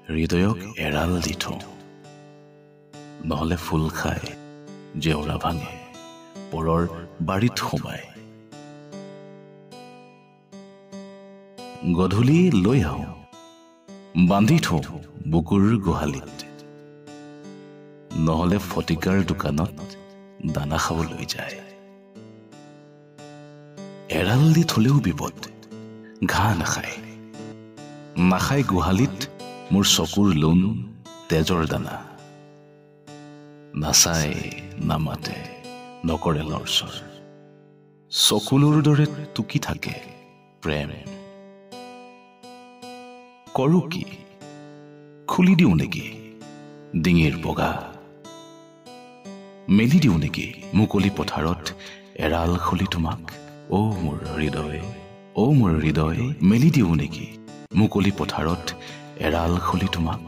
হৃদয়ক এৰাল দি থওঁ, নহলে ফুল খাই জেওৰা ভাঙে পৰৰ বাৰীত সোমাই। গধূলি লৈ আহোঁ, বান্ধি থওঁ বুকুৰ গোহালিত, নহলে ফটিকাৰ দোকানত দানা খাবলৈ যায়। এৰাল দি থলেও বিপদ, ঘাঁহ নাখায়, নাখায় গোহালিত মোৰ চকুৰ লোন তেজৰ দানা। নাচাই নামাতে নকৰে লৰচৰ, চকুলোৰ দৰে টুকি থাকে প্ৰেম। কৰো কি, খুলি দিওঁ নেকি ডিঙিৰ বগা, মেলি দিওঁ নেকি মুকলি পথাৰত এৰাল খুলি তোমাক। অ মোৰ হৃদয়, অ মোৰ হৃদয়, মেলি দিওঁ নেকি মুকলি পথাৰত এৰাল খুলি তোমাক।